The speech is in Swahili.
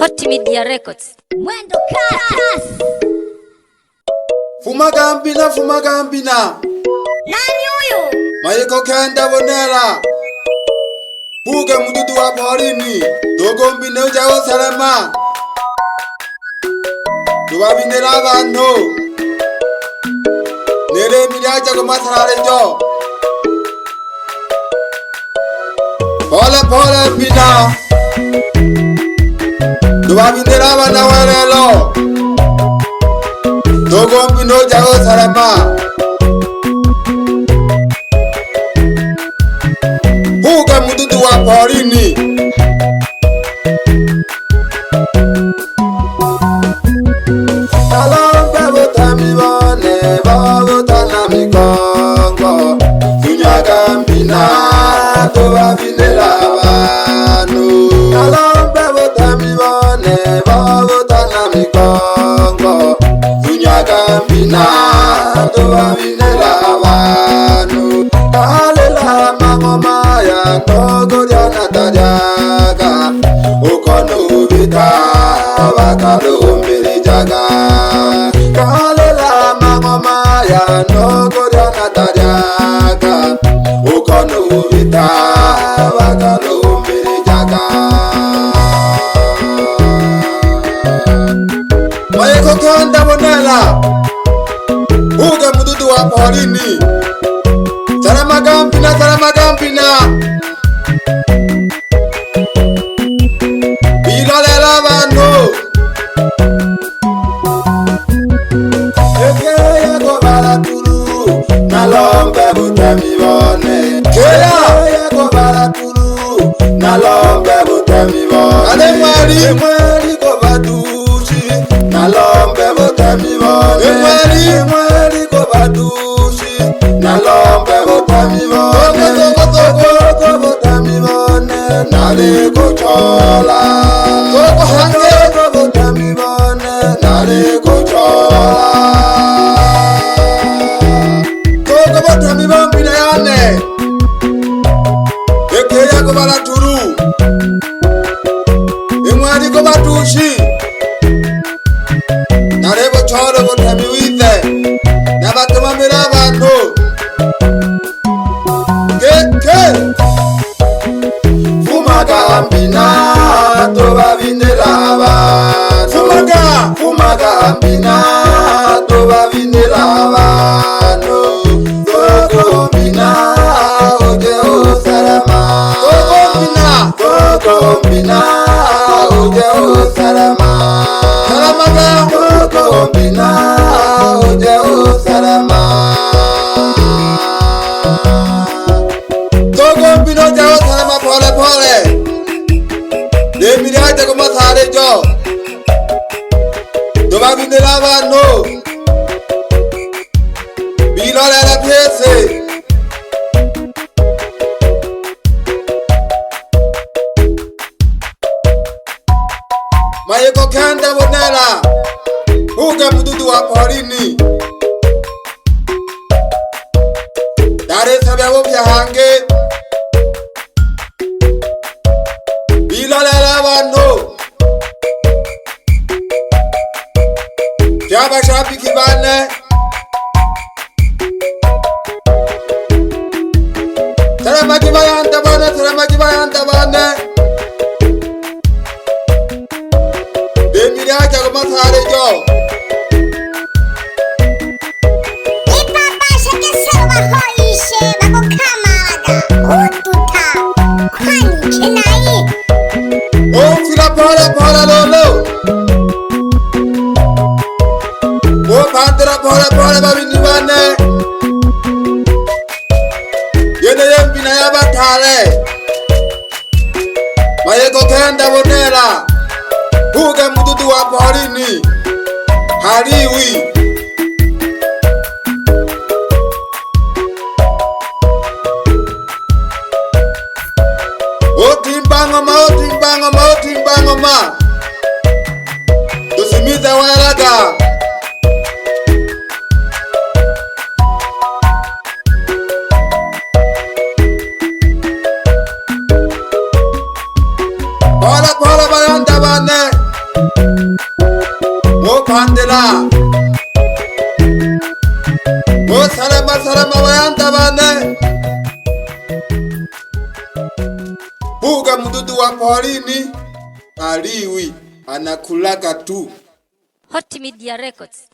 Hot Media Records. Mwendo Kasi. Fuma gambina. Nani huyu? Mayeko kenda bonela. Buge mududu wa porini. Dogo mbine ujawo salama. Dubabinela abantu. Nere miliaja kumasarare jo. Pole mbina. Dubabinela abana werelo. Dogo mbine ujawo salama. Buge mududu wa porini. Tubabinela abantu alombe botamibone babotana mikongo tunyagambina tubabinela abantu alela mangoma ya ndogo jana taryaga ukonubita bakalumbiri jaga alela mangoma ya ndogo jana taryaga ukonubita bakalumbiri jaga Mayeko kanda bonela Buge mududu wa porini Salama gambina Bilolela bano Ekeya go baraturu Nalombe butamibone Keya go baraturu Nalombe butamibone Ale mwari go badushi Nalombe butamibone Mwari go badushi Nalombe butamibone Togo butamibone Nali kuchola Togo hange butamibone Nali kuchola Togo butamibone yane Ekeya go baraturu Mwari go badushi Narebo cholo butamiwite Nabatumamira abantu Keke Fumagambina Tubabinela abantu Fumagambina Tubabinela abantu Togombina Oje osarama Togombina Oje osarama Salamaga Togombina Oje osarama Togombina Oje osarama pole Demiri aje kumasare jo Tubabinela abantu Bilolela pese Mayeko kanda bonela Buge mududu wa porini Dare sababo byahange Bilolela abantu Jaba shapi kibane Salama kibayanta bane Demiri aja kumasare jo Ipapa shakesema hoishe bakokamaga Otuta Kwani chenai Fila pole lolo Pantera pole babini bane Yene yembina ya batale Mayeko kenda bonela Buge mududu wa porini Hariwi Otimbangoma Tusimize welaga Pole bayanda bane Mokandela Salama wayanda bane. Buga mdudu wa porini aliwi, anakulaka tu. Hot Media Records.